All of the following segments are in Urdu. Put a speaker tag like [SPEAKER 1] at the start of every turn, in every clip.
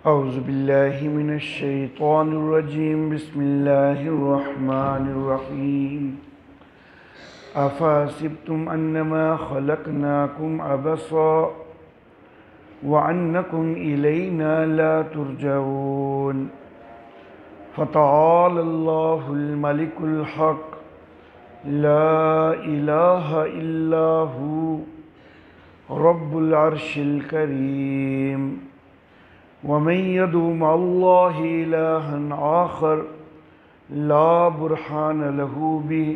[SPEAKER 1] اعوذ باللہ من الشیطان الرجیم بسم اللہ الرحمن الرحیم افحسبتم انما خلقناکم عبثا وانکم الینا لا ترجعون فتعالى اللہ الملک الحق لا الہ الا هو رب العرش الکریم ومن يدع مع الله إلها آخر لا برهان له به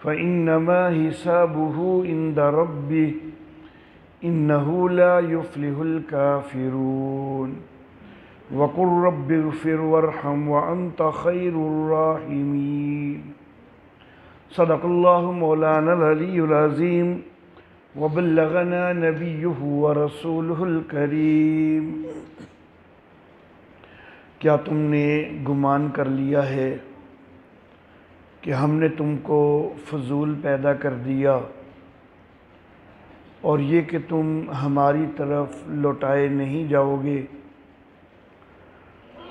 [SPEAKER 1] فإنما حسابه عند ربه إنه لا يفلح الكافرون وقل رب اغفر وارحم وأنت خير الراحمين صدق الله مولانا العلي العظيم وبلغنا نبيه ورسوله الكريم۔ کیا تم نے گمان کر لیا ہے کہ ہم نے تم کو فضول پیدا کر دیا اور یہ کہ تم ہماری طرف لوٹائے نہیں جاؤ گے؟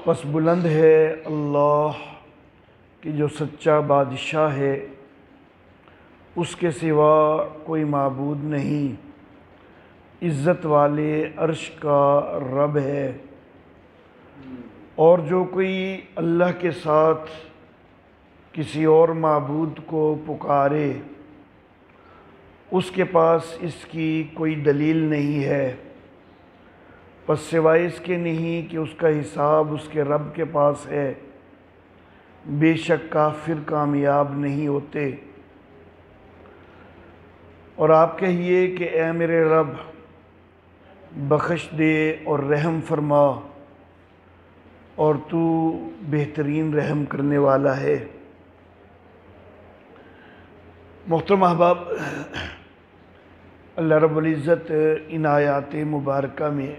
[SPEAKER 1] پس بلند ہے اللہ کہ جو سچا بادشاہ ہے، اس کے سوا کوئی معبود نہیں، عزت والے عرش کا رب ہے۔ اور جو کوئی اللہ کے ساتھ کسی اور معبود کو پکارے، اس کے پاس اس کی کوئی دلیل نہیں ہے، پس سوائے اس کے نہیں کہ اس کا حساب اس کے رب کے پاس ہے۔ بے شک کافر کامیاب نہیں ہوتے۔ اور آپ کہیے کہ اے میرے رب، بخش دے اور رحم فرما، اور تو بہترین رحم کرنے والا ہے۔ محترم احباب، اللہ رب العزت ان آیات مبارکہ میں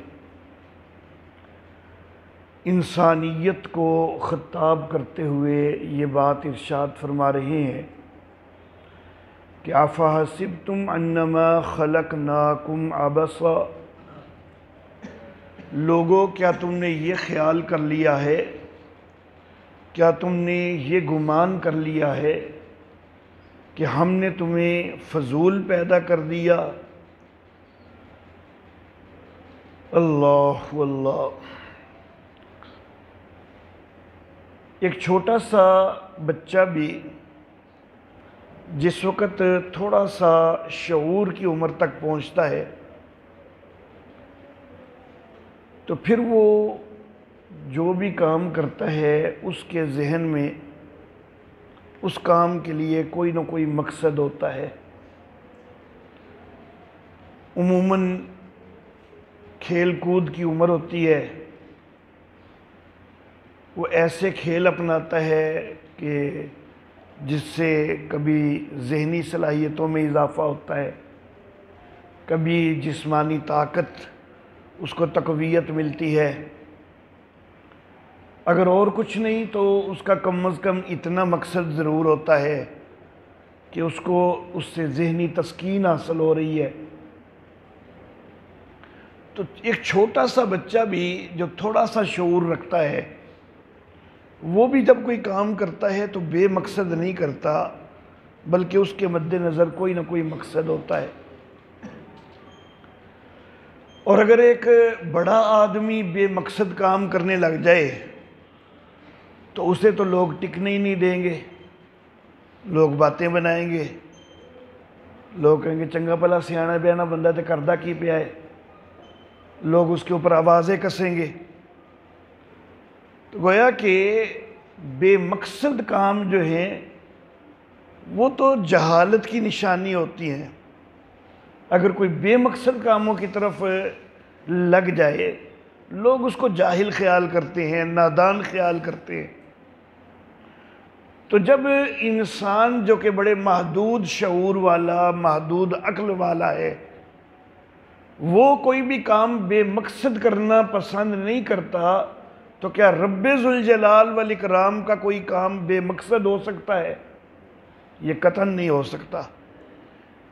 [SPEAKER 1] انسانیت کو خطاب کرتے ہوئے یہ بات ارشاد فرما رہے ہیں کہ افحسبتم انما خلقناکم عبثا، لوگو کیا تم نے یہ خیال کر لیا ہے، کیا تم نے یہ گمان کر لیا ہے کہ ہم نے تمہیں فضول پیدا کر دیا؟ اللہ اللہ۔ ایک چھوٹا سا بچہ بھی جس وقت تھوڑا سا شعور کی عمر تک پہنچتا ہے تو پھر وہ جو بھی کام کرتا ہے اس کے ذہن میں اس کام کے لیے کوئی نہ کوئی مقصد ہوتا ہے۔ عموماً کھیل کود کی عمر ہوتی ہے، وہ ایسے کھیل اپناتا ہے کہ جس سے کبھی ذہنی صلاحیتوں میں اضافہ ہوتا ہے، کبھی جسمانی طاقت اس کو تقویت ملتی ہے، اگر اور کچھ نہیں تو اس کا کم از کم اتنا مقصد ضرور ہوتا ہے کہ اس کو اس سے ذہنی تسکین حاصل ہو رہی ہے۔ تو ایک چھوٹا سا بچہ بھی جو تھوڑا سا شعور رکھتا ہے، وہ بھی جب کوئی کام کرتا ہے تو بے مقصد نہیں کرتا، بلکہ اس کے مد نظر کوئی نہ کوئی مقصد ہوتا ہے۔ اور اگر ایک بڑا آدمی بے مقصد کام کرنے لگ جائے تو اسے تو لوگ ٹکنے ہی نہیں دیں گے، لوگ باتیں بنائیں گے، لوگ کہیں گے چنگا بھلا سیانا بیانا بندہ تے کردہ کی پیا ہے، لوگ اس کے اوپر آوازیں کسیں گے۔ تو گویا کہ بے مقصد کام جو ہیں وہ تو جہالت کی نشانی ہوتی ہیں۔ اگر کوئی بے مقصد کاموں کی طرف لگ جائے، لوگ اس کو جاہل خیال کرتے ہیں، نادان خیال کرتے ہیں۔ تو جب انسان جو کہ بڑے محدود شعور والا، محدود عقل والا ہے، وہ کوئی بھی کام بے مقصد کرنا پسند نہیں کرتا، تو کیا رب ذوالجلال والاکرام کا کوئی کام بے مقصد ہو سکتا ہے؟ یہ قطعاً نہیں ہو سکتا۔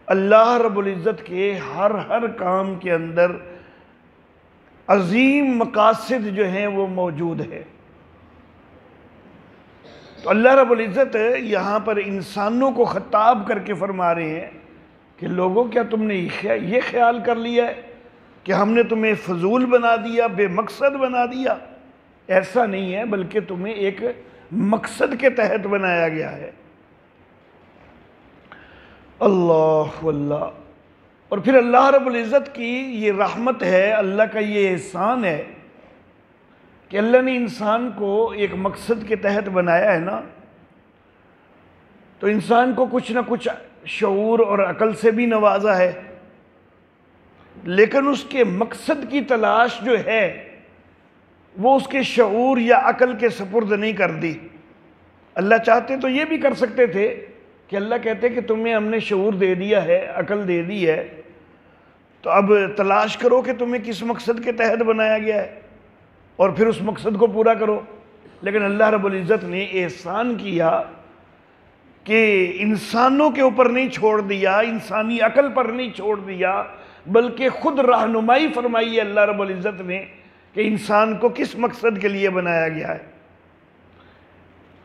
[SPEAKER 1] اللہ رب العزت کے ہر کام کے اندر عظیم مقاصد جو ہیں وہ موجود ہے۔ تو اللہ رب العزت یہاں پر انسانوں کو خطاب کر کے فرما رہے ہیں کہ لوگوں کیا تم نے یہ خیال کر لیا ہے کہ ہم نے تمہیں فضول بنا دیا، بے مقصد بنا دیا؟ ایسا نہیں ہے، بلکہ تمہیں ایک مقصد کے تحت بنایا گیا ہے۔ اللہ واللہ۔ اور پھر اللہ رب العزت کی یہ رحمت ہے، اللہ کا یہ احسان ہے کہ اللہ نے انسان کو ایک مقصد کے تحت بنایا ہے نا، تو انسان کو کچھ نہ کچھ شعور اور عقل سے بھی نوازا ہے، لیکن اس کے مقصد کی تلاش جو ہے وہ اس کے شعور یا عقل کے سپرد نہیں کر دی۔ اللہ چاہتے تو یہ بھی کر سکتے تھے کہ اللہ کہتے کہ تمہیں ہم نے شعور دے دیا ہے، عقل دے دی ہے، تو اب تلاش کرو کہ تمہیں کس مقصد کے تحت بنایا گیا ہے اور پھر اس مقصد کو پورا کرو۔ لیکن اللہ رب العزت نے احسان کیا کہ انسانوں کے اوپر نہیں چھوڑ دیا، انسانی عقل پر نہیں چھوڑ دیا، بلکہ خود رہنمائی فرمائی ہے اللہ رب العزت نے کہ انسان کو کس مقصد کے لیے بنایا گیا ہے۔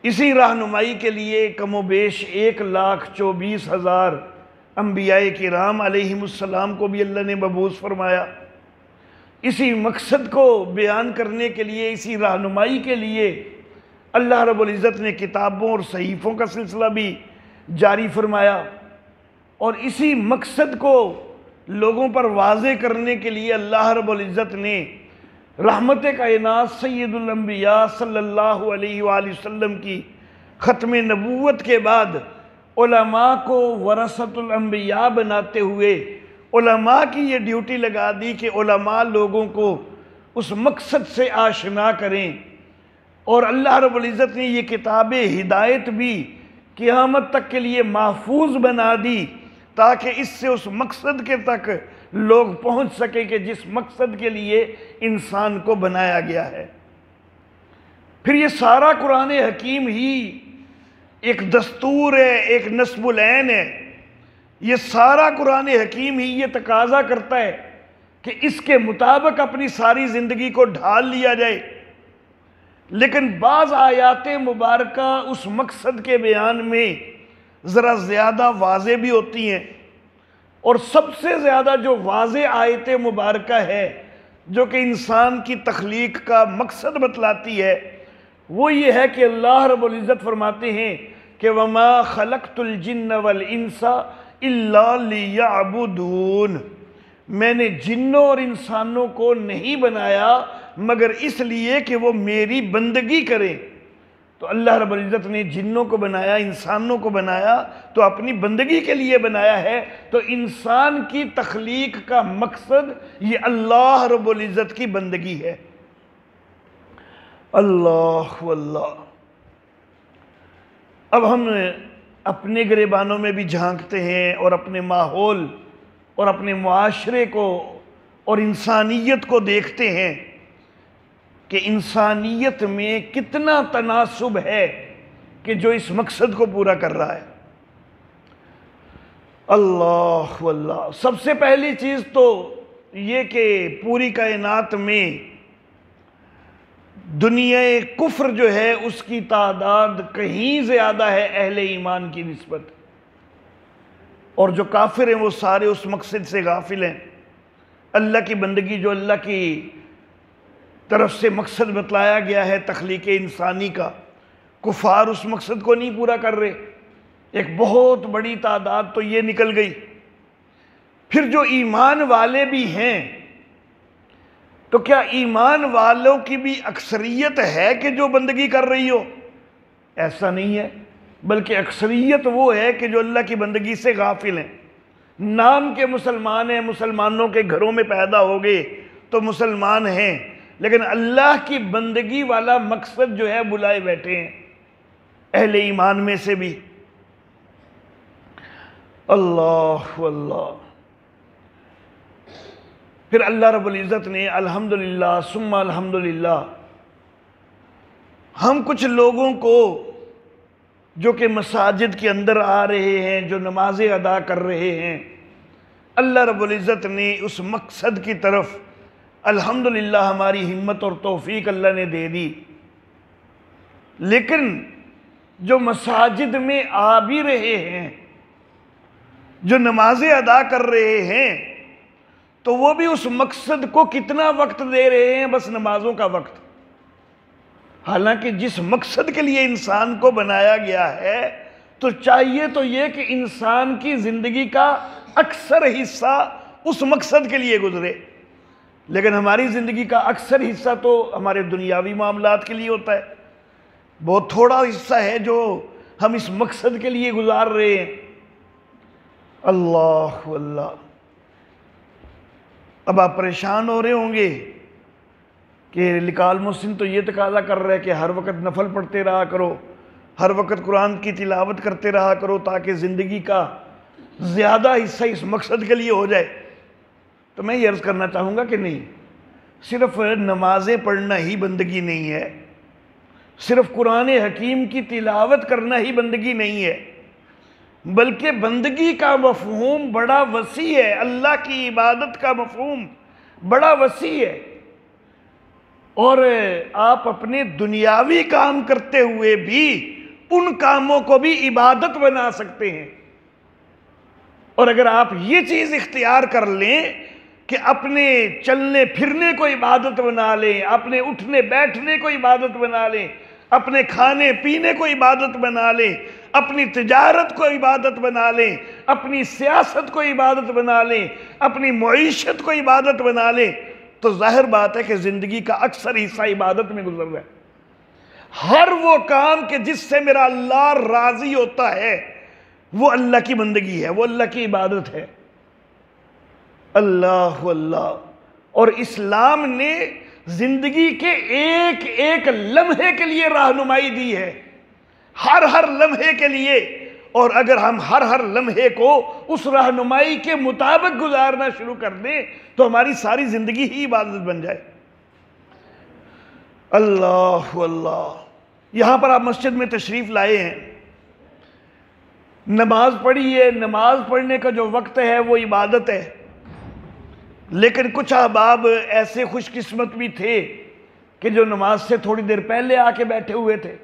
[SPEAKER 1] اسی رہنمائی کے لیے کم و بیش 1,24,000 انبیاء کرام علیہم السلام کو بھی اللہ نے مبعوث فرمایا۔ اسی مقصد کو بیان کرنے کے لیے، اسی رہنمائی کے لیے اللہ رب العزت نے کتابوں اور صحیفوں کا سلسلہ بھی جاری فرمایا، اور اسی مقصد کو لوگوں پر واضح کرنے کے لیے اللہ رب العزت نے رحمت کائنات سید الانبیاء صلی اللہ علیہ وآلہ وسلم کی ختم نبوت کے بعد علماء کو ورثۃ الانبیاء بناتے ہوئے علماء کی یہ ڈیوٹی لگا دی کہ علماء لوگوں کو اس مقصد سے آشنا کریں، اور اللہ رب العزت نے یہ کتاب ہدایت بھی قیامت تک کے لیے محفوظ بنا دی تاکہ اس سے اس مقصد کے تک لوگ پہنچ سکیں کہ جس مقصد کے لیے انسان کو بنایا گیا ہے۔ پھر یہ سارا قرآن حکیم ہی ایک دستور ہے، ایک نصب العین ہے۔ یہ سارا قرآن حکیم ہی یہ تقاضا کرتا ہے کہ اس کے مطابق اپنی ساری زندگی کو ڈھال لیا جائے، لیکن بعض آیات مبارکہ اس مقصد کے بیان میں ذرا زیادہ واضح بھی ہوتی ہیں، اور سب سے زیادہ جو واضح آیت مبارکہ ہے جو کہ انسان کی تخلیق کا مقصد بتلاتی ہے وہ یہ ہے کہ اللہ رب العزت فرماتے ہیں کہ وَمَا خَلَقْتُ الْجِنَّ وَالْإِنسَ إِلَّا لِيَعْبُدُونَ، میں نے جنوں اور انسانوں کو نہیں بنایا مگر اس لیے کہ وہ میری بندگی کریں۔ تو اللہ رب العزت نے جنوں کو بنایا، انسانوں کو بنایا تو اپنی بندگی کے لیے بنایا ہے۔ تو انسان کی تخلیق کا مقصد یہ اللہ رب العزت کی بندگی ہے۔ اللہ واللہ۔ اب ہم اپنے گریبانوں میں بھی جھانکتے ہیں اور اپنے ماحول اور اپنے معاشرے کو اور انسانیت کو دیکھتے ہیں کہ انسانیت میں کتنا تناسب ہے کہ جو اس مقصد کو پورا کر رہا ہے۔ اللہ واللہ۔ سب سے پہلی چیز تو یہ کہ پوری کائنات میں دنیا کفر جو ہے اس کی تعداد کہیں زیادہ ہے اہل ایمان کی نسبت، اور جو کافر ہیں وہ سارے اس مقصد سے غافل ہیں۔ اللہ کی بندگی جو اللہ کی طرف سے مقصد بتلایا گیا ہے تخلیق انسانی کا، کفار اس مقصد کو نہیں پورا کر رہے۔ ایک بہت بڑی تعداد تو یہ نکل گئی۔ پھر جو ایمان والے بھی ہیں تو کیا ایمان والوں کی بھی اکثریت ہے کہ جو بندگی کر رہی ہو؟ ایسا نہیں ہے، بلکہ اکثریت وہ ہے کہ جو اللہ کی بندگی سے غافل ہیں۔ نام کے مسلمان ہیں، مسلمانوں کے گھروں میں پیدا ہو گئے تو مسلمان ہیں، لیکن اللہ کی بندگی والا مقصد جو ہے بلائے بیٹھے ہیں اہل ایمان میں سے بھی۔ اللہ واللہ۔ پھر اللہ رب العزت نے الحمدللہ ثم الحمدللہ ہم کچھ لوگوں کو جو کہ مساجد کے اندر آ رہے ہیں، جو نمازیں ادا کر رہے ہیں، اللہ رب العزت نے اس مقصد کی طرف الحمدللہ ہماری ہمت اور توفیق اللہ نے دے دی، لیکن جو مساجد میں آ بھی رہے ہیں، جو نمازیں ادا کر رہے ہیں، تو وہ بھی اس مقصد کو کتنا وقت دے رہے ہیں؟ بس نمازوں کا وقت۔ حالانکہ جس مقصد کے لیے انسان کو بنایا گیا ہے تو چاہیے تو یہ کہ انسان کی زندگی کا اکثر حصہ اس مقصد کے لیے گزرے، لیکن ہماری زندگی کا اکثر حصہ تو ہمارے دنیاوی معاملات کے لیے ہوتا ہے، بہت تھوڑا حصہ ہے جو ہم اس مقصد کے لیے گزار رہے ہیں۔ اللہ اللہ۔ اب آپ پریشان ہو رہے ہوں گے کہ لکال محسن تو یہ تقاضا کر رہا ہے کہ ہر وقت نفل پڑھتے رہا کرو، ہر وقت قرآن کی تلاوت کرتے رہا کرو تاکہ زندگی کا زیادہ حصہ اس مقصد کے لیے ہو جائے۔ تو میں یہ عرض کرنا چاہوں گا کہ نہیں، صرف نمازیں پڑھنا ہی بندگی نہیں ہے، صرف قرآن حکیم کی تلاوت کرنا ہی بندگی نہیں ہے، بلکہ بندگی کا مفہوم بڑا وسیع ہے، اللہ کی عبادت کا مفہوم بڑا وسیع ہے، اور آپ اپنے دنیاوی کام کرتے ہوئے بھی ان کاموں کو بھی عبادت بنا سکتے ہیں۔ اور اگر آپ یہ چیز اختیار کر لیں کہ اپنے چلنے پھرنے کو عبادت بنا لیں، اپنے اٹھنے بیٹھنے کو عبادت بنا لیں، اپنے کھانے پینے کو عبادت بنا لیں، اپنی تجارت کو عبادت بنا لیں، اپنی سیاست کو عبادت بنا لیں، اپنی معیشت کو عبادت بنا لیں، تو ظاہر بات ہے کہ زندگی کا اکثر حصہ عبادت میں گزر رہا ہے۔ ہر وہ کام کہ جس سے میرا اللہ راضی ہوتا ہے وہ اللہ کی بندگی ہے، وہ اللہ کی عبادت ہے۔ اللہ اللہ۔ اور اسلام نے زندگی کے ایک ایک لمحے کے لیے رہنمائی دی ہے، ہر لمحے کے لیے، اور اگر ہم ہر لمحے کو اس رہنمائی کے مطابق گزارنا شروع کر دیں تو ہماری ساری زندگی ہی عبادت بن جائے۔ اللہ اللہ۔ یہاں پر آپ مسجد میں تشریف لائے ہیں، نماز پڑھی ہے، نماز پڑھنے کا جو وقت ہے وہ عبادت ہے، لیکن کچھ احباب ایسے خوش قسمت بھی تھے کہ جو نماز سے تھوڑی دیر پہلے آ کے بیٹھے ہوئے تھے۔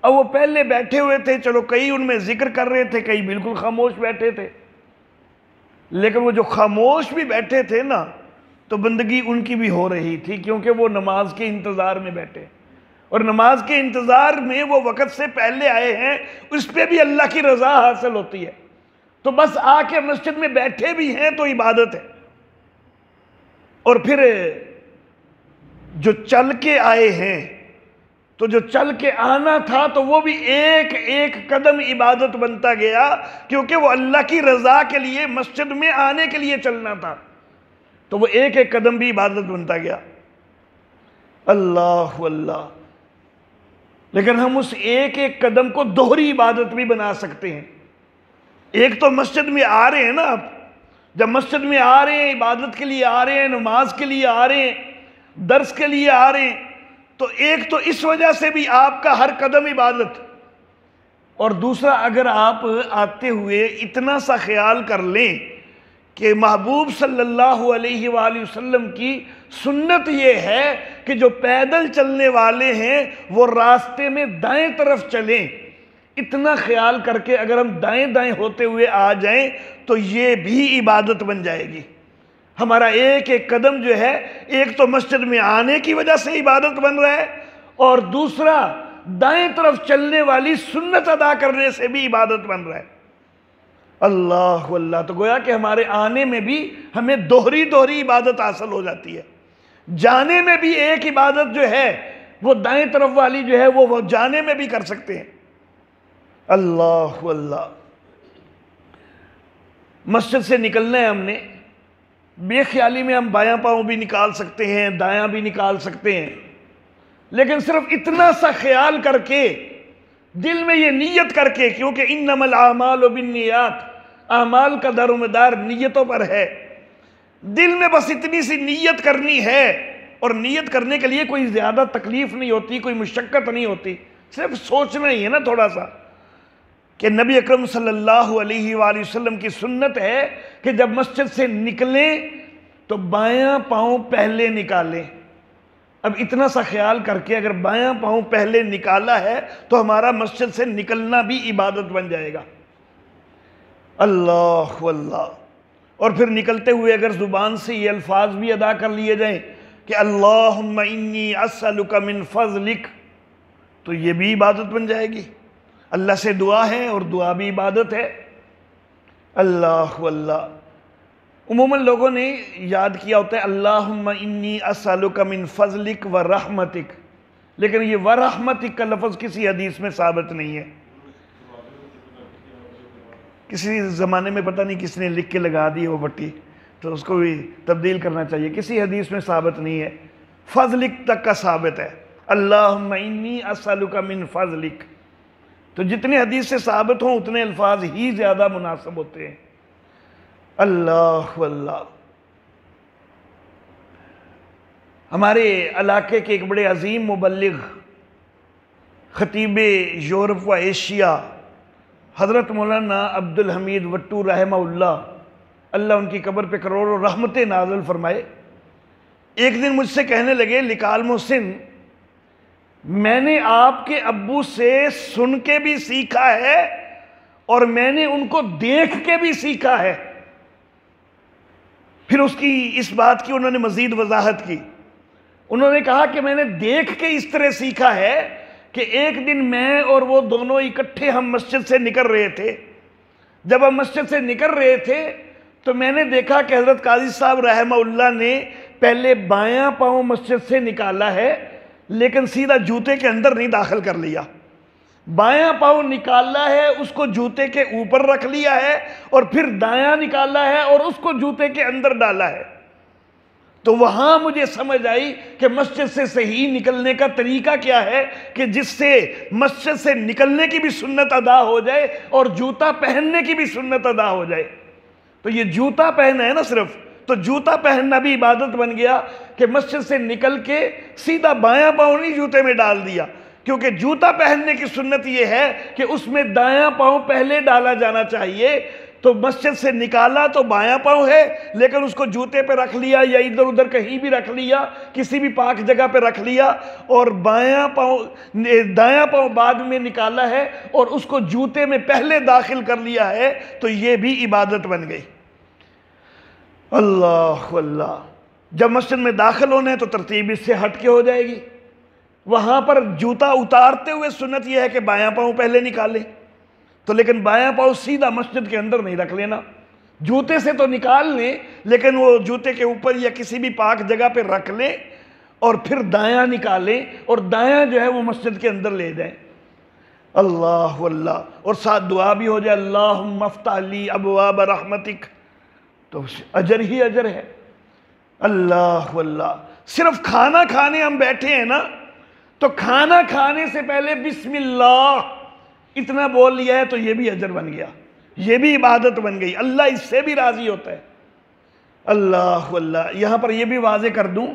[SPEAKER 1] اب وہ پہلے بیٹھے ہوئے تھے، چلو کئی ان میں ذکر کر رہے تھے، کئی بالکل خاموش بیٹھے تھے، لیکن وہ جو خاموش بھی بیٹھے تھے نا تو بندگی ان کی بھی ہو رہی تھی، کیونکہ وہ نماز کے انتظار میں بیٹھے، اور نماز کے انتظار میں وہ وقت سے پہلے آئے ہیں، اس پہ بھی اللہ کی رضا حاصل ہوتی ہے۔ تو بس آ کے مسجد میں بیٹھے بھی ہیں تو عبادت ہے، اور پھر جو چل کے آئے ہیں تو جو چل کے آنا تھا تو وہ بھی ایک ایک قدم عبادت بنتا گیا، کیونکہ وہ اللہ کی رضا کے لیے مسجد میں آنے کے لیے چلنا تھا، تو وہ ایک ایک قدم بھی عبادت بنتا گیا۔ اللہ اللہ۔ لیکن ہم اس ایک ایک قدم کو دوہری عبادت بھی بنا سکتے ہیں۔ ایک تو مسجد میں آ رہے ہیں نا، آپ جب مسجد میں آ رہے ہیں، عبادت کے لیے آ رہے ہیں، نماز کے لیے آ رہے ہیں، درس کے لیے آ رہے ہیں، تو ایک تو اس وجہ سے بھی آپ کا ہر قدم عبادت، اور دوسرا اگر آپ آتے ہوئے اتنا سا خیال کر لیں کہ محبوب صلی اللہ علیہ وآلہ وسلم کی سنت یہ ہے کہ جو پیدل چلنے والے ہیں وہ راستے میں دائیں طرف چلیں، اتنا خیال کر کے اگر ہم دائیں دائیں ہوتے ہوئے آ جائیں تو یہ بھی عبادت بن جائے گی۔ ہمارا ایک ایک قدم جو ہے، ایک تو مسجد میں آنے کی وجہ سے عبادت بن رہا ہے، اور دوسرا دائیں طرف چلنے والی سنت ادا کرنے سے بھی عبادت بن رہا ہے۔ اللہ اللہ۔ تو گویا کہ ہمارے آنے میں بھی ہمیں دوہری عبادت حاصل ہو جاتی ہے، جانے میں بھی ایک عبادت جو ہے وہ دائیں طرف والی جو ہے وہ جانے میں بھی کر سکتے ہیں۔ اللہ اللہ۔ مسجد سے نکلنا ہے ہم نے، بے خیالی میں ہم بایاں پاؤں بھی نکال سکتے ہیں، دایاں بھی نکال سکتے ہیں، لیکن صرف اتنا سا خیال کر کے، دل میں یہ نیت کر کے، کیونکہ انما الاعمال بالنیات، اعمال کا دار و مدار نیتوں پر ہے، دل میں بس اتنی سی نیت کرنی ہے، اور نیت کرنے کے لیے کوئی زیادہ تکلیف نہیں ہوتی، کوئی مشقت نہیں ہوتی، صرف سوچنا ہی ہے نا تھوڑا سا، کہ نبی اکرم صلی اللہ علیہ وآلہ وسلم کی سنت ہے کہ جب مسجد سے نکلیں تو بایاں پاؤں پہلے نکالیں۔ اب اتنا سا خیال کر کے اگر بایاں پاؤں پہلے نکالا ہے تو ہمارا مسجد سے نکلنا بھی عبادت بن جائے گا۔ اللہ واللہ۔ اور پھر نکلتے ہوئے اگر زبان سے یہ الفاظ بھی ادا کر لیے جائیں کہ اللہم انی اسألک من فضلک، تو یہ بھی عبادت بن جائے گی۔ اللہ سے دعا ہے اور دعا بھی عبادت ہے۔ اللہ واللہ۔ عموماً لوگوں نے یاد کیا ہوتا ہے اللہم انی اسألک من فضلک و رحمتک، لیکن یہ و رحمتک کا لفظ کسی حدیث میں ثابت نہیں ہے۔ کسی زمانے میں پتہ نہیں کس نے لکھ کے لگا دی وہ پٹی، تو اس کو بھی تبدیل کرنا چاہیے۔ کسی حدیث میں ثابت نہیں ہے، فضلک تک کا ثابت ہے، اللہم انی اسألک من فضلک۔ تو جتنے حدیث سے ثابت ہوں اتنے الفاظ ہی زیادہ مناسب ہوتے ہیں۔ اللہ واللہ۔ ہمارے علاقے کے ایک بڑے عظیم مبلغ، خطیب یورپ و ایشیا، حضرت مولانا عبد الحمید وٹو رحمہ اللہ، اللہ ان کی قبر پہ کروڑوں رحمتیں نازل فرمائے، ایک دن مجھ سے کہنے لگے لکال محسن، میں نے آپ کے ابو سے سن کے بھی سیکھا ہے اور میں نے ان کو دیکھ کے بھی سیکھا ہے۔ پھر اس بات کی انہوں نے مزید وضاحت کی۔ انہوں نے کہا کہ میں نے دیکھ کے اس طرح سیکھا ہے کہ ایک دن میں اور وہ دونوں اکٹھے ہم مسجد سے نکل رہے تھے۔ جب ہم مسجد سے نکل رہے تھے تو میں نے دیکھا کہ حضرت قاضی صاحب رحمہ اللہ نے پہلے بایاں پاؤں مسجد سے نکالا ہے لیکن سیدھا جوتے کے اندر نہیں داخل کر لیا، بایاں پاؤں نکالا ہے اس کو جوتے کے اوپر رکھ لیا ہے اور پھر دایاں نکالا ہے اور اس کو جوتے کے اندر ڈالا ہے۔ تو وہاں مجھے سمجھ آئی کہ مسجد سے صحیح نکلنے کا طریقہ کیا ہے کہ جس سے مسجد سے نکلنے کی بھی سنت ادا ہو جائے اور جوتا پہننے کی بھی سنت ادا ہو جائے۔ تو یہ جوتا پہنا ہے نا صرف، تو جوتا پہننا بھی عبادت بن گیا کہ مسجد سے نکل کے سیدھا بایاں پاؤں نہیں جوتے میں ڈال دیا، کیونکہ جوتا پہننے کی سنت یہ ہے کہ اس میں دایاں پاؤں پہلے ڈالا جانا چاہیے۔ تو مسجد سے نکالا تو بایاں پاؤں ہے لیکن اس کو جوتے پہ رکھ لیا یا ادھر ادھر کہیں بھی رکھ لیا، کسی بھی پاک جگہ پہ رکھ لیا، اور دایاں پاؤں بعد میں نکالا ہے اور اس کو جوتے میں پہلے داخل کر لیا ہے، تو یہ بھی عبادت بن گئی۔ اللہ اللہ۔ جب مسجد میں داخل ہونا ہے تو ترتیب اس سے ہٹ کے ہو جائے گی۔ وہاں پر جوتا اتارتے ہوئے سنت یہ ہے کہ بایاں پاؤں پہلے نکالیں، تو لیکن بایاں پاؤں سیدھا مسجد کے اندر نہیں رکھ لینا، جوتے سے تو نکال لیں لیکن وہ جوتے کے اوپر یا کسی بھی پاک جگہ پہ رکھ لیں اور پھر دایاں نکالیں اور دایاں جو ہے وہ مسجد کے اندر لے جائیں۔ اللہ واللہ۔ اور ساتھ دعا بھی ہو جائے اللہم افتح لی ابواب رحمتک، تو اجر ہی اجر ہے۔ اللہ واللہ۔ صرف کھانا کھانے ہم بیٹھے ہیں نا، تو کھانا کھانے سے پہلے بسم اللہ اتنا بول لیا ہے تو یہ بھی اجر بن گیا، یہ بھی عبادت بن گئی، اللہ اس سے بھی راضی ہوتا ہے۔ اللہ واللہ۔ یہاں پر یہ بھی واضح کر دوں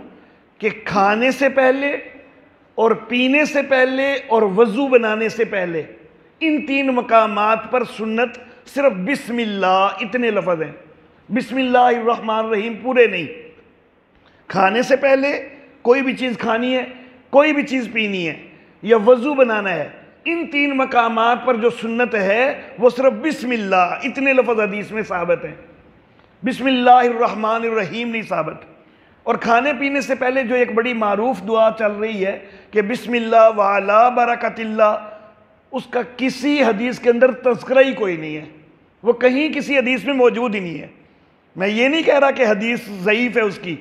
[SPEAKER 1] کہ کھانے سے پہلے اور پینے سے پہلے اور وضو بنانے سے پہلے ان تین مقامات پر سنت صرف بسم اللہ اتنے لفظ ہیں، بسم اللہ الرحمن الرحیم پورے نہیں۔ کھانے سے پہلے کوئی بھی چیز کھانی ہے، کوئی بھی چیز پینی ہے یا وضو بنانا ہے، ان تین مقامات پر جو سنت ہے وہ صرف بسم اللہ اتنے لفظ حدیث میں ثابت ہیں، بسم اللہ الرحمن الرحیم نہیں ثابت۔ اور کھانے پینے سے پہلے جو ایک بڑی معروف دعا چل رہی ہے کہ بسم اللہ وعلی برکت اللہ، اس کا کسی حدیث کے اندر تذکرہ ہی کوئی نہیں ہے، وہ کہیں کسی حدیث میں موجود ہی نہیں ہے۔ میں یہ نہیں کہہ رہا کہ حدیث ضعیف ہے، اس کی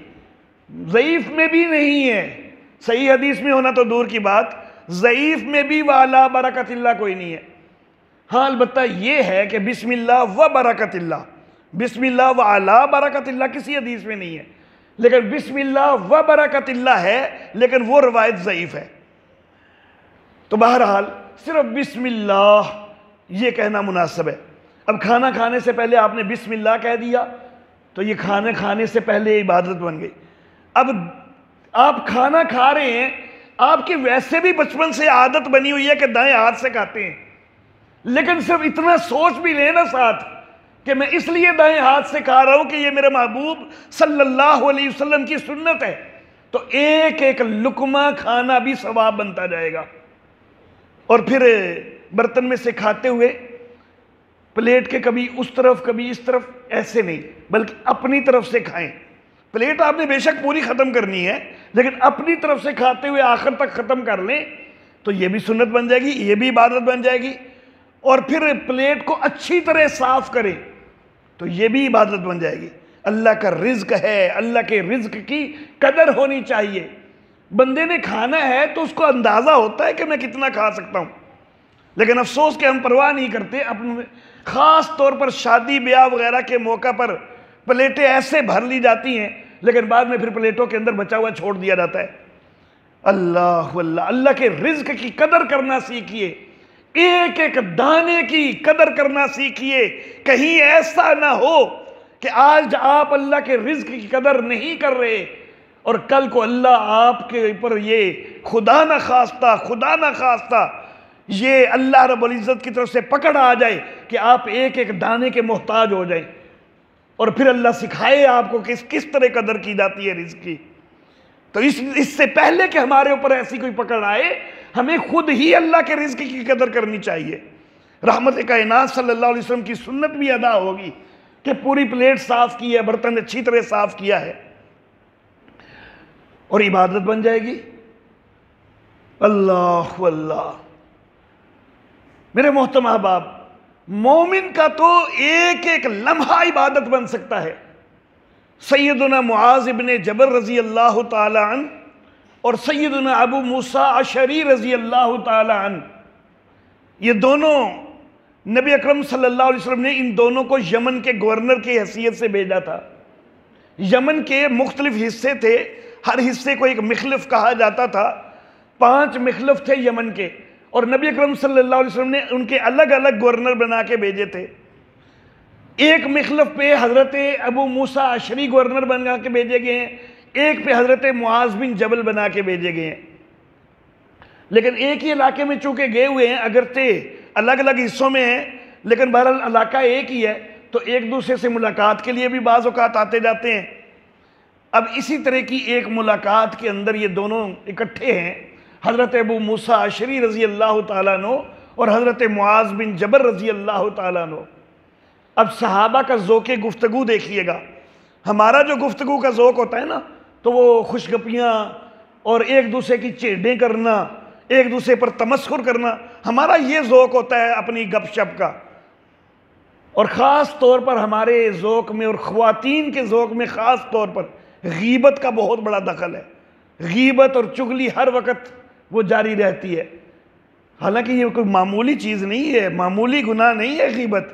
[SPEAKER 1] ضعیف میں بھی نہیں ہے، صحیح حدیث میں ہونا تو دور کی بات، ضعیف میں بھی وعلی برکت اللہ کوئی نہیں ہے۔ ہاں البتہ یہ ہے کہ بسم اللہ و برکت اللہ، بسم اللہ وعلی برکت اللہ کسی حدیث میں نہیں ہے، لیکن بسم اللہ و برکت اللہ ہے، لیکن وہ روایت ضعیف ہے۔ تو بہرحال صرف بسم اللہ یہ کہنا مناسب ہے۔ اب کھانا کھانے سے پہلے آپ نے بسم اللہ کہہ دیا تو یہ کھانا کھانے سے پہلے عبادت بن گئی۔ اب آپ کھانا کھا رہے ہیں، آپ کی ویسے بھی بچپن سے عادت بنی ہوئی ہے کہ دائیں ہاتھ سے کھاتے ہیں، لیکن صرف اتنا سوچ بھی لیں نا ساتھ کہ میں اس لیے دائیں ہاتھ سے کھا رہا ہوں کہ یہ میرے محبوب صلی اللہ علیہ وسلم کی سنت ہے، تو ایک ایک لقمہ کھانا بھی ثواب بنتا جائے گا۔ اور پھر برتن میں سے کھاتے ہوئے پلیٹ کے کبھی اس طرف کبھی اس طرف ایسے نہیں، بلکہ اپنی طرف سے کھائیں۔ پلیٹ آپ نے بے شک پوری ختم کرنی ہے، لیکن اپنی طرف سے کھاتے ہوئے آخر تک ختم کر لیں تو یہ بھی سنت بن جائے گی، یہ بھی عبادت بن جائے گی۔ اور پھر پلیٹ کو اچھی طرح صاف کریں تو یہ بھی عبادت بن جائے گی۔ اللہ کا رزق ہے، اللہ کے رزق کی قدر ہونی چاہیے۔ بندے نے کھانا ہے تو اس کو اندازہ ہوتا ہے کہ میں کتنا کھا سکتا ہوں، لیکن افسوس کہ ہم پرواہ نہیں کرتے۔ اپنے خاص طور پر شادی بیاہ وغیرہ کے موقع پر پلیٹیں ایسے بھر لی جاتی ہیں، لیکن بعد میں پھر پلیٹوں کے اندر بچا ہوا چھوڑ دیا جاتا ہے۔ اللہ اللہ، اللہ کے رزق کی قدر کرنا سیکھیے، ایک ایک دانے کی قدر کرنا سیکھیے۔ کہیں ایسا نہ ہو کہ آج آپ اللہ کے رزق کی قدر نہیں کر رہے اور کل کو اللہ آپ کے اوپر یہ خدا نہ خواستہ یہ اللہ رب العزت کی طرف سے پکڑ آ جائے کہ آپ ایک ایک دانے کے محتاج ہو جائیں، اور پھر اللہ سکھائے آپ کو کس طرح قدر کی جاتی ہے رزق کی۔ تو اس سے پہلے کہ ہمارے اوپر ایسی کوئی پکڑ آئے، ہمیں خود ہی اللہ کے رزق کی قدر کرنی چاہیے۔ رحمت کائنات صلی اللہ علیہ وسلم کی سنت بھی ادا ہوگی کہ پوری پلیٹ صاف کی ہے، برتن اچھی طرح صاف کیا ہے، اور عبادت بن جائے گی۔ اللہ اللہ، میرے محترم احباب، مومن کا تو ایک ایک لمحہ عبادت بن سکتا ہے۔ سیدنا معاذ بن جبل رضی اللہ تعالی عنہ اور سیدنا ابو موسیٰ اشعری رضی اللہ تعالی عنہ، یہ دونوں نبی اکرم صلی اللہ علیہ وسلم نے ان دونوں کو یمن کے گورنر کی حیثیت سے بھیجا تھا۔ یمن کے مختلف حصے تھے، ہر حصے کو ایک مخلف کہا جاتا تھا۔ 5 مخلف تھے یمن کے، اور نبی اکرم صلی اللہ علیہ وسلم نے ان کے الگ الگ گورنر بنا کے بھیجے تھے۔ ایک مخلف پہ حضرت ابو موسیٰ اشعری گورنر بنا کے بھیجے گئے ہیں، ایک پہ حضرت معاذ بن جبل بنا کے بھیجے گئے ہیں۔ لیکن ایک ہی علاقے میں چونکہ گئے ہوئے ہیں، اگرچہ الگ الگ حصوں میں ہیں، لیکن بہرحال علاقہ ایک ہی ہے، تو ایک دوسرے سے ملاقات کے لیے بھی بعض اوقات آتے جاتے ہیں۔ اب اسی طرح کی ایک ملاقات کے اندر یہ دونوں اکٹھے ہیں، حضرت ابو موسیٰ اشعری رضی اللہ تعالیٰ عنہ اور حضرت معاذ بن جبل رضی اللہ تعالیٰ عنہ۔ اب صحابہ کا ذوق گفتگو دیکھیے گا۔ ہمارا جو گفتگو کا ذوق ہوتا ہے نا، تو وہ خوش گپیاں اور ایک دوسرے کی چیڑیں کرنا، ایک دوسرے پر تمسخر کرنا، ہمارا یہ ذوق ہوتا ہے اپنی گپ شپ کا۔ اور خاص طور پر ہمارے ذوق میں اور خواتین کے ذوق میں خاص طور پر غیبت کا بہت بڑا دخل ہے۔ غیبت اور چغلی ہر وقت وہ جاری رہتی ہے، حالانکہ یہ کوئی معمولی چیز نہیں ہے، معمولی گناہ نہیں ہے غیبت۔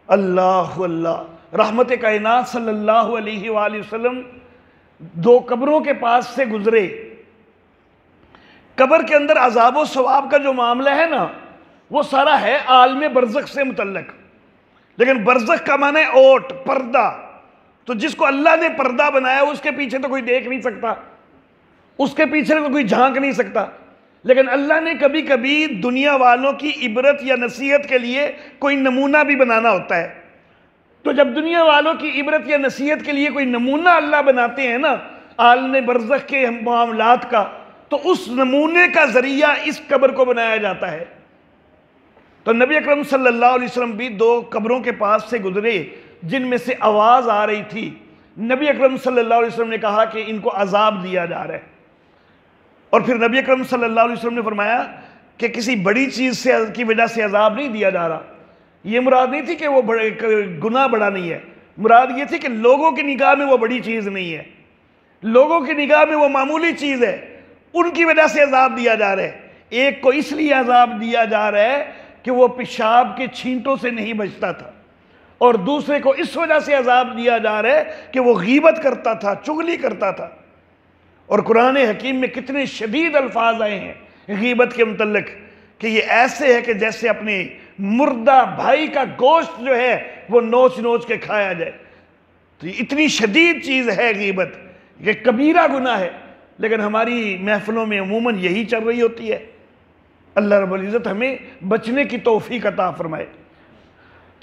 [SPEAKER 1] اللہ اللہ، رحمت کائنات صلی اللہ علیہ وآلہ وسلم 2 قبروں کے پاس سے گزرے۔ قبر کے اندر عذاب و ثواب کا جو معاملہ ہے نا، وہ سارا ہے عالم برزخ سے متعلق، لیکن برزخ کا معنی ہے اوٹ، پردہ۔ تو جس کو اللہ نے پردہ بنایا اس کے پیچھے تو کوئی دیکھ نہیں سکتا، اس کے پیچھے تو کوئی جھانک نہیں سکتا، لیکن اللہ نے کبھی کبھی دنیا والوں کی عبرت یا نصیحت کے لیے کوئی نمونہ بھی بنانا ہوتا ہے۔ تو جب دنیا والوں کی عبرت یا نصیحت کے لیے کوئی نمونہ اللہ بناتے ہیں نا عالم برزخ کے معاملات کا، تو اس نمونے کا ذریعہ اس قبر کو بنایا جاتا ہے۔ تو نبی اکرم صلی اللہ علیہ وسلم بھی 2 قبروں کے پاس سے گزرے جن میں سے آواز آ رہی تھی۔ نبی اکرم صلی اللہ علیہ وسلم نے کہا کہ ان کو عذاب دیا جا رہا ہے، اور پھر نبی اکرم صلی اللہ علیہ وسلم نے فرمایا کہ کسی بڑی چیز کی وجہ سے عذاب نہیں دیا جا رہا۔ یہ مراد نہیں تھی کہ وہ گناہ بڑا نہیں ہے، مراد یہ تھی کہ لوگوں کی نگاہ میں وہ بڑی چیز نہیں ہے، لوگوں کی نگاہ میں وہ معمولی چیز ہے، ان کی وجہ سے عذاب دیا جا رہا ہے۔ ایک کو اس لیے عذاب دیا جا رہا ہے کہ وہ پیشاب کے چھینٹوں سے نہیں بچتا تھا، اور دوسرے کو اس وجہ سے عذاب دیا جا رہا ہے کہ وہ غیبت کرتا تھا، چغلی کرتا تھا۔ اور قرآن حکیم میں کتنے شدید الفاظ آئے ہیں غیبت کے متعلق کہ یہ ایسے ہے کہ جیسے اپنے مردہ بھائی کا گوشت جو ہے وہ نوچ نوچ کے کھایا جائے۔ تو یہ اتنی شدید چیز ہے غیبت، یہ کبیرہ گناہ ہے، لیکن ہماری محفلوں میں عموماً یہی چل رہی ہوتی ہے۔ اللہ رب العزت ہمیں بچنے کی توفیق عطا فرمائے۔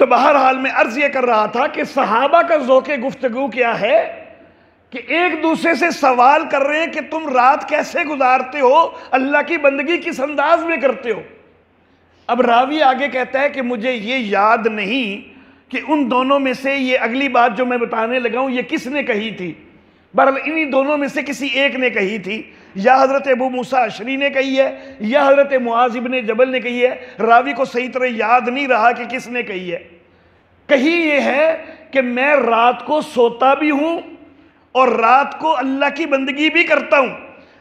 [SPEAKER 1] تو بہرحال میں عرض یہ کر رہا تھا کہ صحابہ کا ذوق گفتگو کیا ہے کہ ایک دوسرے سے سوال کر رہے ہیں کہ تم رات کیسے گزارتے ہو، اللہ کی بندگی کس انداز میں کرتے ہو۔ اب راوی آگے کہتا ہے کہ مجھے یہ یاد نہیں کہ ان دونوں میں سے یہ اگلی بات جو میں بتانے لگا ہوں یہ کس نے کہی تھی۔ بہرحال انہی دونوں میں سے کسی ایک نے کہی تھی، یا حضرت ابو موسیٰ اشعری نے کہی ہے یا حضرت معاذ بن جبل نے کہی ہے۔ راوی کو صحیح طرح یاد نہیں رہا کہ کس نے کہی ہے۔ کہی یہ ہے کہ میں رات کو سوتا بھی ہوں اور رات کو اللہ کی بندگی بھی کرتا ہوں،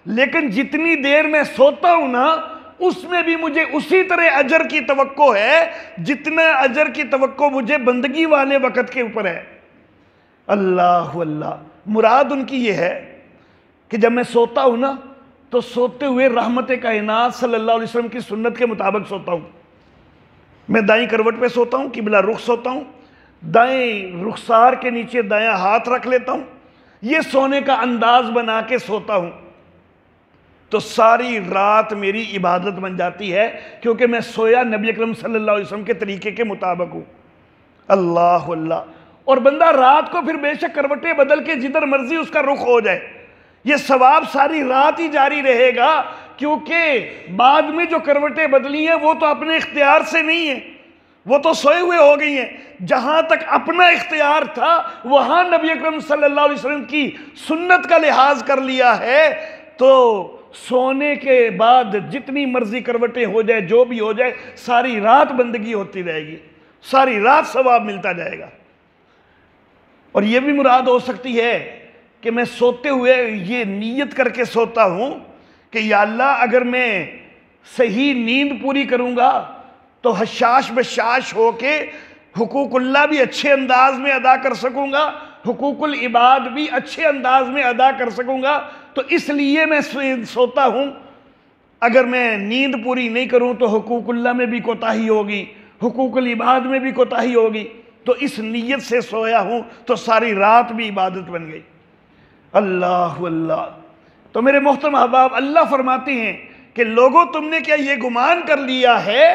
[SPEAKER 1] لیکن جتنی دیر میں سوتا ہوں نا اس میں بھی مجھے اسی طرح اجر کی توقع ہے جتنا اجر کی توقع مجھے بندگی والے وقت کے اوپر ہے۔ اللہ اللہ، مراد ان کی یہ ہے کہ جب میں سوتا ہوں نا تو سوتے ہوئے رحمت کائنات صلی اللہ علیہ وسلم کی سنت کے مطابق سوتا ہوں۔ میں دائیں کروٹ پہ سوتا ہوں، قبلہ رخ سوتا ہوں، دائیں رخسار کے نیچے دایاں ہاتھ رکھ لیتا ہوں، یہ سونے کا انداز بنا کے سوتا ہوں، تو ساری رات میری عبادت بن جاتی ہے کیونکہ میں سویا نبی اکرم صلی اللہ علیہ وسلم کے طریقے کے مطابق ہوں۔ اللہ اللہ، اور بندہ رات کو پھر بے شک کروٹیں بدل کے جدھر مرضی اس کا رخ ہو جائے، یہ ثواب ساری رات ہی جاری رہے گا، کیونکہ بعد میں جو کروٹیں بدلی ہیں وہ تو اپنے اختیار سے نہیں ہیں، وہ تو سوئے ہوئے ہو گئی ہیں۔ جہاں تک اپنا اختیار تھا وہاں نبی اکرم صلی اللہ علیہ وسلم کی سنت کا لحاظ کر لیا ہے، تو سونے کے بعد جتنی مرضی کروٹیں ہو جائے جو بھی ہو جائے ساری رات بندگی ہوتی رہے گی، ساری رات ثواب ملتا جائے گا۔ اور یہ بھی مراد ہو سکتی ہے کہ میں سوتے ہوئے یہ نیت کر کے سوتا ہوں کہ یا اللہ اگر میں صحیح نیند پوری کروں گا تو حشاش بشاش ہو کے حقوق اللہ بھی اچھے انداز میں ادا کر سکوں گا، حقوق العباد بھی اچھے انداز میں ادا کر سکوں گا، تو اس لیے میں سوتا ہوں۔ اگر میں نیند پوری نہیں کروں تو حقوق اللہ میں بھی کوتاہی ہوگی، حقوق العباد میں بھی کوتاہی ہوگی، تو اس نیت سے سویا ہوں تو ساری رات بھی عبادت بن گئی۔ اللہ اللہ، تو میرے محترم احباب، اللہ فرماتے ہیں کہ لوگوں تم نے کیا یہ گمان کر لیا ہے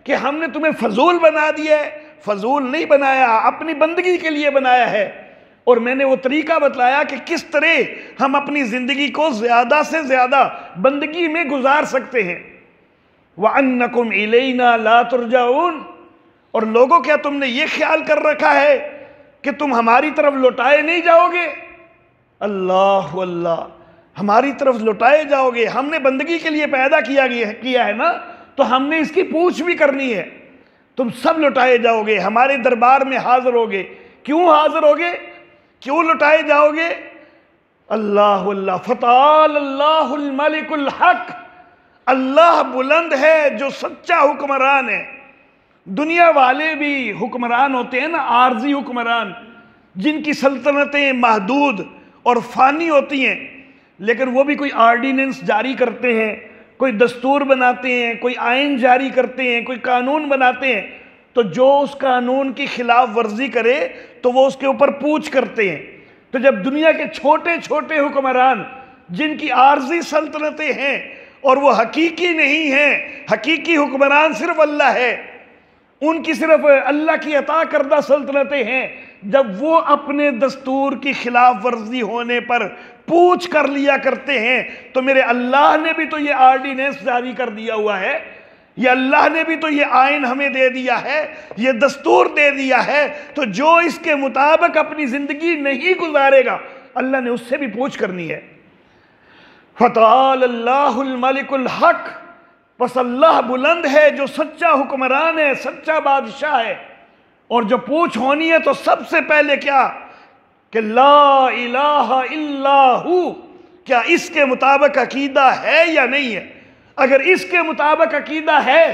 [SPEAKER 1] کہ ہم نے تمہیں فضول بنا دیا ہے؟ فضول نہیں بنایا، اپنی بندگی کے لیے بنایا ہے، اور میں نے وہ طریقہ بتلایا کہ کس طرح ہم اپنی زندگی کو زیادہ سے زیادہ بندگی میں گزار سکتے ہیں۔ وَأَنَّكُمْ إِلَيْنَا لَا تُرْجَعُونَ، اور لوگوں کیا تم نے یہ خیال کر رکھا ہے کہ تم ہماری طرف لوٹائے نہیں جاؤ گے؟ اللہ اللہ، ہماری طرف لوٹائے جاؤ گے؟ ہم نے بندگی کے لیے پیدا کیا ہے نا، تو ہم نے اس کی پوچھ بھی کرنی ہے۔ تم سب لوٹائے جاؤ گے، ہمارے دربار میں حاضر ہوگے۔ کیوں حاضر ہوگے؟ کیوں لوٹائے جاؤ گے؟ اللہ اللہ، فتعال اللہ الملک الحق، اللہ بلند ہے جو سچا حکمران ہے۔ دنیا والے بھی حکمران ہوتے ہیں نا، عارضی حکمران، جن کی سلطنتیں محدود اور فانی ہوتی ہیں، لیکن وہ بھی کوئی آرڈیننس جاری کرتے ہیں، کوئی دستور بناتے ہیں، کوئی آئین جاری کرتے ہیں، کوئی قانون بناتے ہیں، تو جو اس قانون کی خلاف ورزی کرے تو وہ اس کے اوپر پوچھ کرتے ہیں۔ تو جب دنیا کے چھوٹے چھوٹے حکمران جن کی عارضی سلطنتیں ہیں اور وہ حقیقی نہیں ہیں، حقیقی حکمران صرف اللہ ہے، ان کی صرف اللہ کی عطا کردہ سلطنتیں ہیں، جب وہ اپنے دستور کی خلاف ورزی ہونے پر پوچھ کر لیا کرتے ہیں، تو میرے اللہ نے بھی تو یہ آرڈیننس جاری کر دیا ہوا ہے، یہ اللہ نے بھی تو یہ آئین ہمیں دے دیا ہے، یہ دستور دے دیا ہے، تو جو اس کے مطابق اپنی زندگی نہیں گزارے گا اللہ نے اس سے بھی پوچھ کرنی ہے۔ فتعال اللہ الملک الحق، بس اللہ بلند ہے جو سچا حکمران ہے، سچا بادشاہ ہے، اور جو پوچھ ہونی ہے تو سب سے پہلے کیا کہ لا الہ الا ہو، کیا اس کے مطابق عقیدہ ہے یا نہیں ہے؟ اگر اس کے مطابق عقیدہ ہے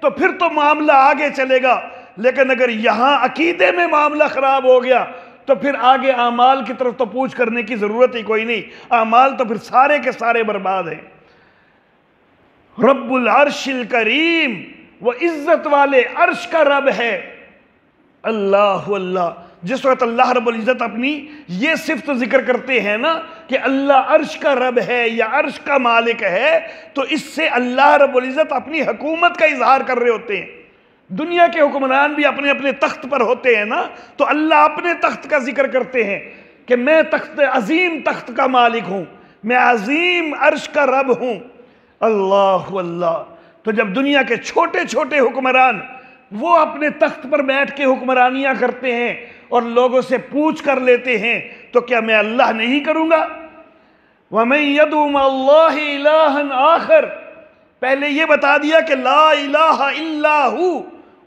[SPEAKER 1] تو پھر تو معاملہ آگے چلے گا، لیکن اگر یہاں عقیدے میں معاملہ خراب ہو گیا تو پھر آگے اعمال کی طرف تو پوچھ کرنے کی ضرورت ہی کوئی نہیں، اعمال تو پھر سارے کے سارے برباد ہیں۔ رب العرش الکریم، وہ عزت والے عرش کا رب ہے۔ اللہ اللہ، جس وقت اللہ رب العزت اپنی یہ صفت ذکر کرتے ہیں نا کہ اللہ عرش کا رب ہے یا عرش کا مالک ہے، تو اس سے اللہ رب العزت اپنی حکومت کا اظہار کر رہے ہوتے ہیں۔ دنیا کے حکمران بھی اپنے اپنے تخت پر ہوتے ہیں نا، تو اللہ اپنے تخت کا ذکر کرتے ہیں کہ میں تخت عظیم تخت کا مالک ہوں، میں عظیم عرش کا رب ہوں۔ اللہ اللہ۔ تو جب دنیا کے چھوٹے چھوٹے حکمران وہ اپنے تخت پر بیٹھ کے حکمرانیاں کرتے ہیں اور لوگوں سے پوچھ کر لیتے ہیں، تو کیا میں اللہ نہیں کروں گا؟ وَمَن يَدْعُ مَعَ اللَّهِ إِلَٰهًا آخر، پہلے یہ بتا دیا کہ لا الہ الا ہو،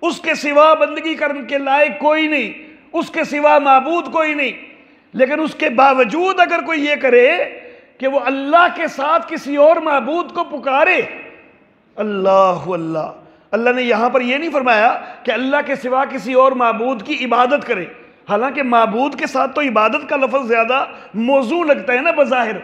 [SPEAKER 1] اس کے سوا بندگی کرنے کے لائق کوئی نہیں، اس کے سوا معبود کوئی نہیں۔ لیکن اس کے باوجود اگر کوئی یہ کرے کہ وہ اللہ کے ساتھ کسی اور معبود کو پکارے، اللہ اللہ، اللہ نے یہاں پر یہ نہیں فرمایا کہ اللہ کے سوا کسی اور معبود کی عبادت کرے، حالانکہ معبود کے ساتھ تو عبادت کا لفظ زیادہ موزوں لگتا ہے نا بظاہر،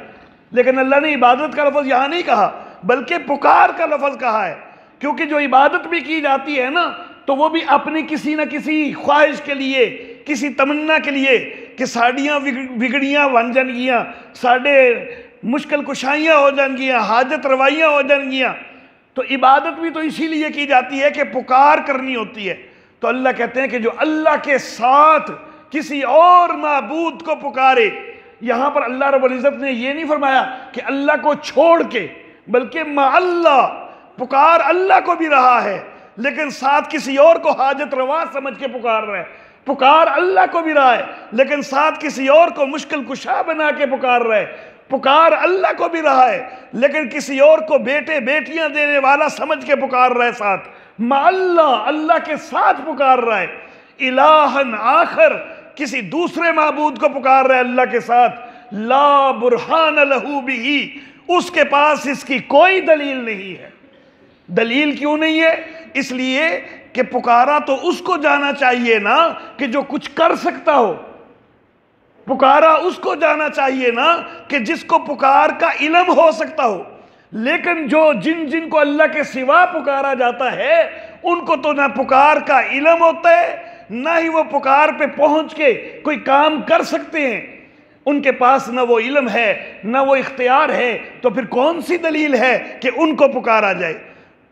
[SPEAKER 1] لیکن اللہ نے عبادت کا لفظ یہاں نہیں کہا بلکہ پکار کا لفظ کہا ہے، کیونکہ جو عبادت بھی کی جاتی ہے نا تو وہ بھی اپنی کسی نہ کسی خواہش کے لیے، کسی تمنا کے لیے کہ ساڑیاں بگڑیاں بن جان گیاں، ساڑے مشکل کشائیاں ہو جان گیاں، حاجت روائیاں ہو جان گیاں، تو عبادت بھی تو اسی لیے کی جاتی ہے کہ پکار کرنی ہوتی ہے۔ تو اللہ کہتے ہیں کہ جو اللہ کے ساتھ کسی اور معبود کو پکارے، یہاں پر اللہ رب العزت نے یہ نہیں فرمایا کہ اللہ کو چھوڑ کے، بلکہ مع اللہ، پکار اللہ کو بھی رہا ہے لیکن ساتھ کسی اور کو حاجت روا سمجھ کے پکار رہا ہے، پکار اللہ کو بھی رہا ہے لیکن ساتھ کسی اور کو مشکل کشا بنا کے پکار رہا ہے، پکار اللہ کو بھی رہا ہے لیکن کسی اور کو بیٹے بیٹیاں دینے والا سمجھ کے پکار رہا ہے، ساتھ مع اللہ، اللہ کے ساتھ پکار رہا ہے، الہًا آخر، کسی دوسرے معبود کو پکار رہا ہے اللہ کے ساتھ، لا برہان لہ بہ، اس کے پاس اس کی کوئی دلیل نہیں ہے۔ دلیل کیوں نہیں ہے؟ اس لیے کہ پکارا تو اس کو جانا چاہیے نا کہ جو کچھ کر سکتا ہو، پکارا اس کو جانا چاہیے نا کہ جس کو پکار کا علم ہو سکتا ہو، لیکن جن کو اللہ کے سوا پکارا جاتا ہے ان کو تو نہ پکار کا علم ہوتا ہے نہ ہی وہ پکار پہ پہنچ کے کوئی کام کر سکتے ہیں، ان کے پاس نہ وہ علم ہے نہ وہ اختیار ہے، تو پھر کون سی دلیل ہے کہ ان کو پکارا جائے؟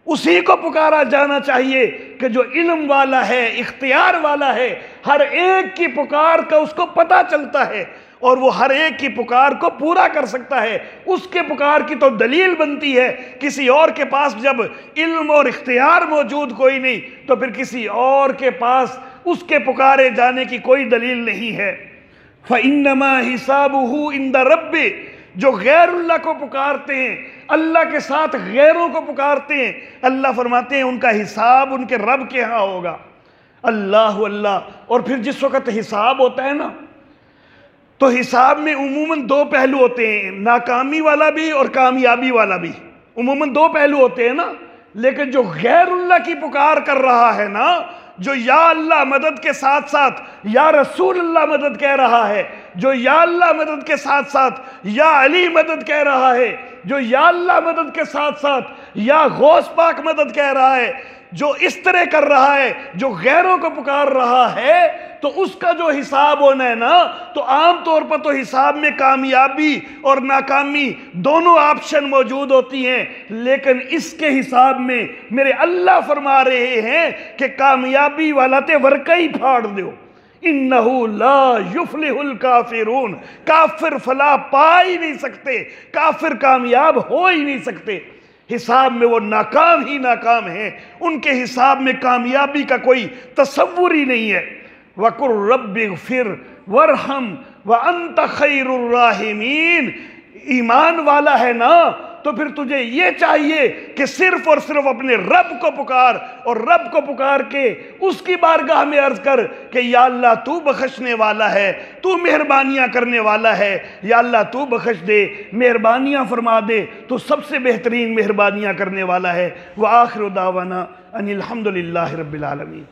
[SPEAKER 1] اسی کو پکارا جانا چاہیے کہ جو علم والا ہے، اختیار والا ہے، ہر ایک کی پکار کا اس کو پتہ چلتا ہے اور وہ ہر ایک کی پکار کو پورا کر سکتا ہے، اس کے پکار کی تو دلیل بنتی ہے۔ کسی اور کے پاس جب علم اور اختیار موجود کوئی نہیں تو پھر کسی اور کے پاس اس کے پکارے جانے کی کوئی دلیل نہیں ہے۔ فَإِنَّمَا حِسَابُهُ عِنْدَ رَبِّهِ، جو غیر اللہ کو پکارتے ہیں، اللہ کے ساتھ غیروں کو پکارتے ہیں، اللہ فرماتے ہیں ان کا حساب ان کے رب کے ہاں ہوگا۔ اللہ اللہ۔ اور پھر جس وقت حساب ہوتا ہے نا تو حساب میں عموماً دو پہلو ہوتے ہیں، ناکامی والا بھی اور کامیابی والا بھی، عموماً دو پہلو ہوتے ہیں نا، لیکن جو غیر اللہ کی پکار کر رہا ہے نا، جو یا اللہ مدد کے ساتھ ساتھ یا رسول اللہ مدد کہہ رہا ہے، جو یا اللہ مدد کے ساتھ ساتھ یا علی مدد کہہ رہا ہے، جو یا اللہ مدد کے ساتھ ساتھ یا غوث پاک مدد کہہ رہا ہے، جو اس طرح کر رہا ہے، جو غیروں کو پکار رہا ہے، تو اس کا جو حساب ہونا ہے نا، تو عام طور پر تو حساب میں کامیابی اور ناکامی دونوں آپشن موجود ہوتی ہیں، لیکن اس کے حساب میں میرے اللہ فرما رہے ہیں کہ کامیابی والا تے ورکہ ہی پھاڑ دیو، انہو لا یفلح الکافرون، کافر فلاح پا ہی نہیں سکتے، کافر کامیاب ہو ہی نہیں سکتے، حساب میں وہ ناکام ہی ناکام ہیں، ان کے حساب میں کامیابی کا کوئی تصور ہی نہیں ہے۔ وَقُلْ رَبِّ اغْفِرْ وَارْحَمْ وَأَنْتَ خَيْرُ الرَّاحِمِينَ، ایمان والا ہے نا تو پھر تجھے یہ چاہیے کہ صرف اور صرف اپنے رب کو پکار، اور رب کو پکار کے اس کی بارگاہ میں عرض کر کہ یا اللہ تو بخشنے والا ہے، تو مہربانیاں کرنے والا ہے، یا اللہ تو بخش دے، مہربانیاں فرما دے، تو سب سے بہترین مہربانیاں کرنے والا ہے۔ وآخر دعوانا ان الحمد للہ رب العالمین۔